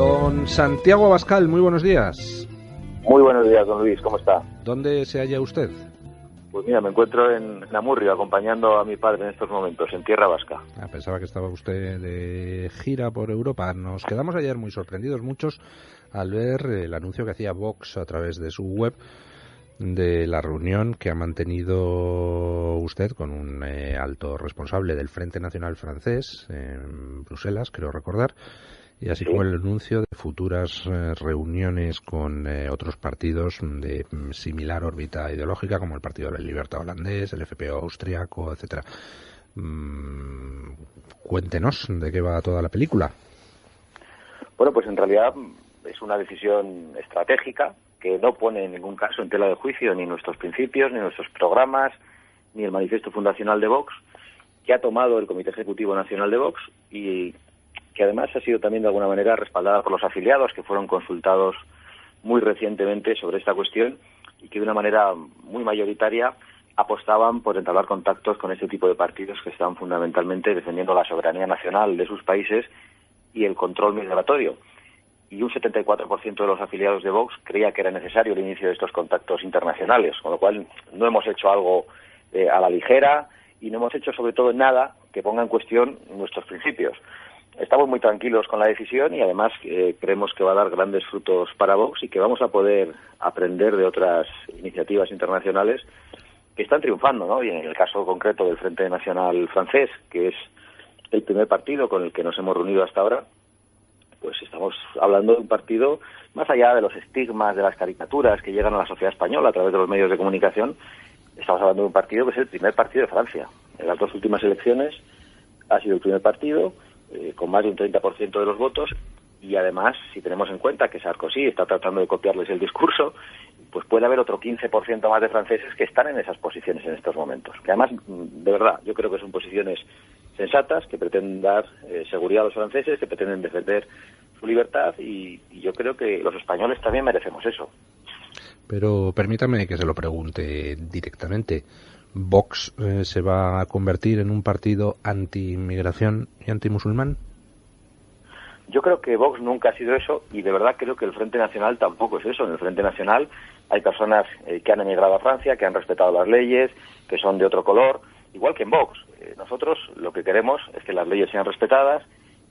Don Santiago Abascal, muy buenos días. Muy buenos días, don Luis, ¿cómo está? ¿Dónde se halla usted? Pues mira, me encuentro en Amurrio, acompañando a mi padre en estos momentos, en tierra vasca. Pensaba que estaba usted de gira por Europa. Nos quedamos ayer muy sorprendidos muchos al ver el anuncio que hacía Vox a través de su web de la reunión que ha mantenido usted con un alto responsable del Frente Nacional francés en Bruselas, creo recordar, y así como el anuncio de futuras reuniones con otros partidos de similar órbita ideológica, como el Partido de la Libertad holandés, el FPÖ austriaco, etcétera. Cuéntenos de qué va toda la película. Bueno, pues en realidad es una decisión estratégica que no pone en ningún caso en tela de juicio ni nuestros principios, ni nuestros programas, ni el manifiesto fundacional de Vox, que ha tomado el Comité Ejecutivo Nacional de Vox y que además ha sido también de alguna manera respaldada por los afiliados que fueron consultados muy recientemente sobre esta cuestión y que de una manera muy mayoritaria apostaban por entablar contactos con este tipo de partidos que están fundamentalmente defendiendo la soberanía nacional de sus países y el control migratorio. Y un 74% de los afiliados de Vox creía que era necesario el inicio de estos contactos internacionales, con lo cual no hemos hecho algo a la ligera y no hemos hecho sobre todo nada que ponga en cuestión nuestros principios. Estamos muy tranquilos con la decisión y además creemos que va a dar grandes frutos para Vox y que vamos a poder aprender de otras iniciativas internacionales que están triunfando, ¿no? Y en el caso concreto del Frente Nacional francés, que es el primer partido con el que nos hemos reunido hasta ahora, pues estamos hablando de un partido más allá de los estigmas, de las caricaturas que llegan a la sociedad española a través de los medios de comunicación. Estamos hablando de un partido que es el primer partido de Francia. En las dos últimas elecciones ha sido el primer partido con más de un 30% de los votos y además, si tenemos en cuenta que Sarkozy está tratando de copiarles el discurso, pues puede haber otro 15% más de franceses que están en esas posiciones en estos momentos. Que además, de verdad, yo creo que son posiciones sensatas, que pretenden dar seguridad a los franceses, que pretenden defender su libertad y yo creo que los españoles también merecemos eso. Pero permítame que se lo pregunte directamente. ¿Vox se va a convertir en un partido anti-inmigración y anti-musulmán? Yo creo que Vox nunca ha sido eso y de verdad creo que el Frente Nacional tampoco es eso. En el Frente Nacional hay personas que han emigrado a Francia, que han respetado las leyes, que son de otro color, igual que en Vox. Nosotros lo que queremos es que las leyes sean respetadas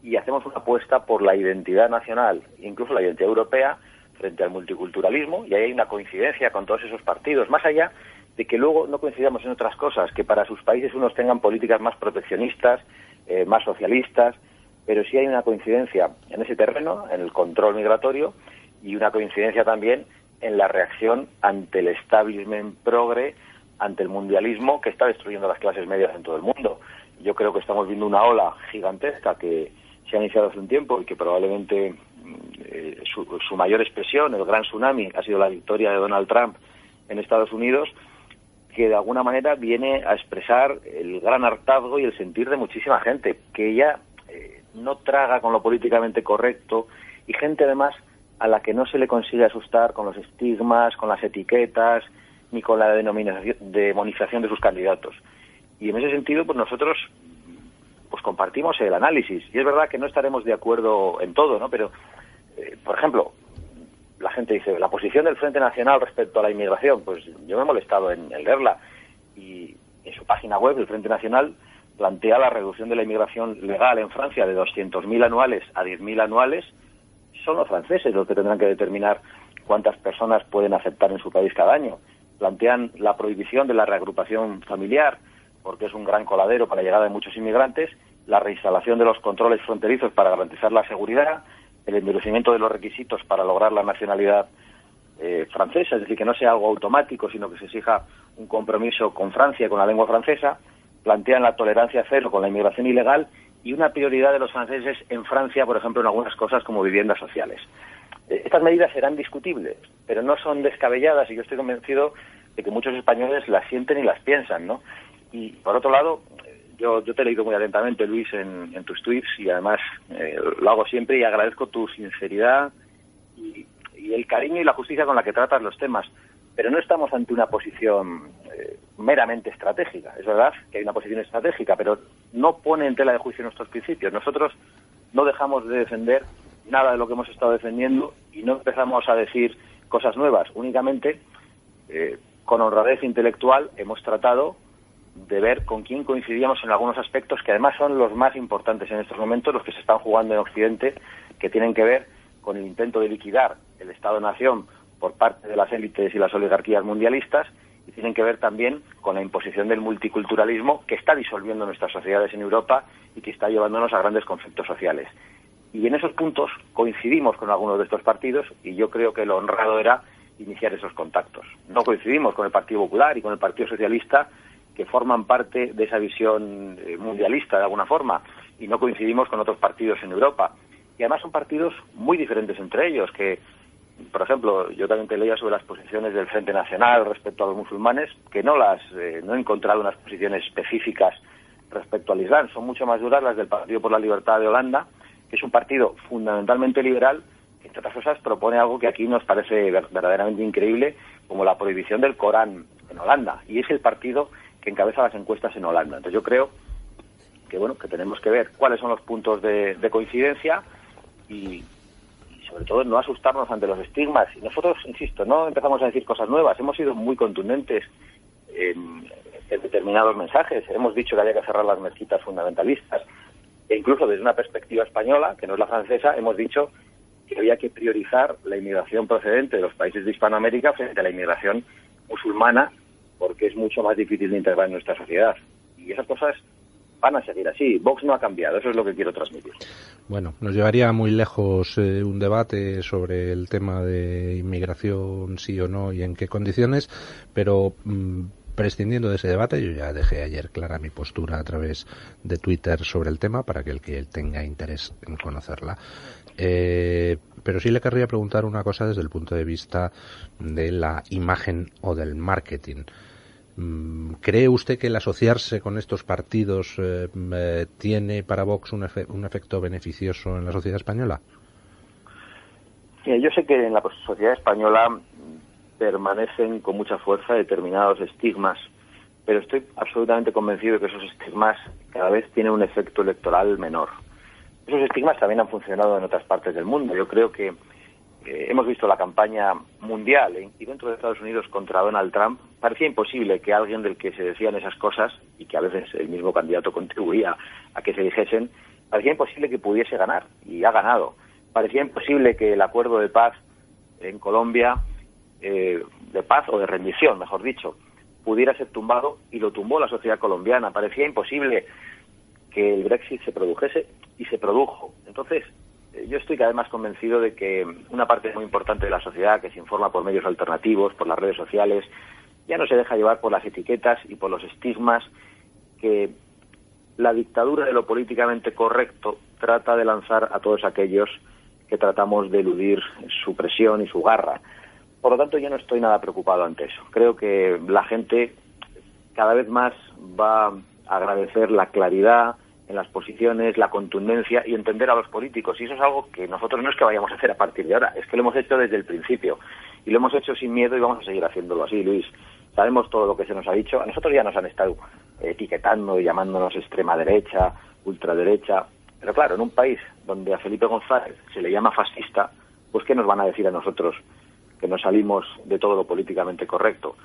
y hacemos una apuesta por la identidad nacional, incluso la identidad europea, frente al multiculturalismo, y ahí hay una coincidencia con todos esos partidos, más allá de que luego no coincidamos en otras cosas, que para sus países unos tengan políticas más proteccionistas, más socialistas, pero sí hay una coincidencia en ese terreno, en el control migratorio, y una coincidencia también en la reacción ante el establishment progre, ante el mundialismo que está destruyendo las clases medias en todo el mundo. Yo creo que estamos viendo una ola gigantesca que se ha iniciado hace un tiempo y que probablemente su mayor expresión, el gran tsunami, ha sido la victoria de Donald Trump en Estados Unidos, que de alguna manera viene a expresar el gran hartazgo y el sentir de muchísima gente, que ya no traga con lo políticamente correcto y gente además a la que no se le consigue asustar con los estigmas, con las etiquetas, ni con la demonización de sus candidatos. Y en ese sentido, pues nosotros pues compartimos el análisis. Y es verdad que no estaremos de acuerdo en todo, ¿no? Pero, por ejemplo, la gente dice, la posición del Frente Nacional respecto a la inmigración, pues yo me he molestado en leerla. Y en su página web, el Frente Nacional plantea la reducción de la inmigración legal en Francia de 200.000 anuales a 10.000 anuales. Son los franceses los que tendrán que determinar cuántas personas pueden aceptar en su país cada año. Plantean la prohibición de la reagrupación familiar, porque es un gran coladero para la llegada de muchos inmigrantes, la reinstalación de los controles fronterizos para garantizar la seguridad, el endurecimiento de los requisitos para lograr la nacionalidad francesa, es decir, que no sea algo automático, sino que se exija un compromiso con Francia, con la lengua francesa. Plantean la tolerancia cero con la inmigración ilegal y una prioridad de los franceses en Francia, por ejemplo, en algunas cosas como viviendas sociales. Estas medidas serán discutibles, pero no son descabelladas y yo estoy convencido de que muchos españoles las sienten y las piensan, ¿no? Y, por otro lado, yo te he leído muy atentamente, Luis, en tus tweets y además lo hago siempre y agradezco tu sinceridad y el cariño y la justicia con la que tratas los temas. Pero no estamos ante una posición meramente estratégica. Es verdad que hay una posición estratégica, pero no pone en tela de juicio nuestros principios. Nosotros no dejamos de defender nada de lo que hemos estado defendiendo y no empezamos a decir cosas nuevas. Únicamente, con honradez intelectual, hemos tratado de ver con quién coincidíamos en algunos aspectos que además son los más importantes en estos momentos, los que se están jugando en Occidente, que tienen que ver con el intento de liquidar el Estado-Nación por parte de las élites y las oligarquías mundialistas, y tienen que ver también con la imposición del multiculturalismo que está disolviendo nuestras sociedades en Europa y que está llevándonos a grandes conflictos sociales. Y en esos puntos coincidimos con algunos de estos partidos y yo creo que lo honrado era iniciar esos contactos. No coincidimos con el Partido Popular y con el Partido Socialista, que forman parte de esa visión mundialista de alguna forma, y no coincidimos con otros partidos en Europa. Y además son partidos muy diferentes entre ellos, que, por ejemplo, yo también te leía sobre las posiciones del Frente Nacional respecto a los musulmanes, que no he encontrado unas posiciones específicas respecto al Islam. Son mucho más duras las del Partido por la Libertad de Holanda, que es un partido fundamentalmente liberal, que entre otras cosas propone algo que aquí nos parece verdaderamente increíble, como la prohibición del Corán en Holanda, y es el partido que encabeza las encuestas en Holanda. Entonces yo creo que que tenemos que ver cuáles son los puntos de coincidencia y sobre todo no asustarnos ante los estigmas. Y nosotros, insisto, no empezamos a decir cosas nuevas, hemos sido muy contundentes en determinados mensajes. Hemos dicho que había que cerrar las mezquitas fundamentalistas, e incluso desde una perspectiva española, que no es la francesa, hemos dicho que había que priorizar la inmigración procedente de los países de Hispanoamérica frente a la inmigración musulmana, porque es mucho más difícil de integrar en nuestra sociedad. Y esas cosas van a seguir así. Vox no ha cambiado, eso es lo que quiero transmitir. Bueno, nos llevaría muy lejos un debate sobre el tema de inmigración, sí o no, y en qué condiciones, pero prescindiendo de ese debate, yo ya dejé ayer clara mi postura a través de Twitter sobre el tema, para que el que tenga interés en conocerla. Pero sí le querría preguntar una cosa desde el punto de vista de la imagen o del marketing. ¿Cree usted que el asociarse con estos partidos tiene para Vox un efecto beneficioso en la sociedad española? Yo sé que en la sociedad española permanecen con mucha fuerza determinados estigmas, pero estoy absolutamente convencido de que esos estigmas cada vez tienen un efecto electoral menor. Esos estigmas también han funcionado en otras partes del mundo. Yo creo que hemos visto la campaña mundial y dentro de Estados Unidos contra Donald Trump. Parecía imposible que alguien del que se decían esas cosas, y que a veces el mismo candidato contribuía a que se dijesen, parecía imposible que pudiese ganar, y ha ganado. Parecía imposible que el acuerdo de paz en Colombia, de paz o de rendición, mejor dicho, pudiera ser tumbado, y lo tumbó la sociedad colombiana. Parecía imposible que el Brexit se produjese, y se produjo. Entonces, yo estoy cada vez más convencido de que una parte muy importante de la sociedad, que se informa por medios alternativos, por las redes sociales, ya no se deja llevar por las etiquetas y por los estigmas que la dictadura de lo políticamente correcto trata de lanzar a todos aquellos que tratamos de eludir su presión y su garra. Por lo tanto, yo no estoy nada preocupado ante eso. Creo que la gente cada vez más va a agradecer la claridad en las posiciones, la contundencia y entender a los políticos. Y eso es algo que nosotros no es que vayamos a hacer a partir de ahora, es que lo hemos hecho desde el principio. Y lo hemos hecho sin miedo y vamos a seguir haciéndolo así, Luis. Sabemos todo lo que se nos ha dicho. A nosotros ya nos han estado etiquetando y llamándonos extrema derecha, ultraderecha. Pero claro, en un país donde a Felipe González se le llama fascista, pues ¿qué nos van a decir a nosotros que nos salimos de todo lo políticamente correcto?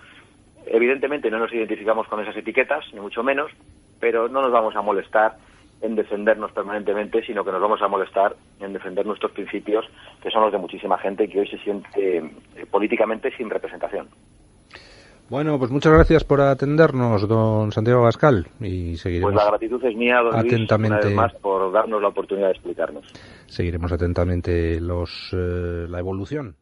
Evidentemente no nos identificamos con esas etiquetas, ni mucho menos, pero no nos vamos a molestar en defendernos permanentemente, sino que nos vamos a molestar en defender nuestros principios, que son los de muchísima gente que hoy se siente políticamente sin representación. Bueno, pues muchas gracias por atendernos, don Santiago Abascal, y seguiremos. Pues la gratitud es mía, don atentamente, Luis, una vez más, por darnos la oportunidad de explicarnos. Seguiremos atentamente la evolución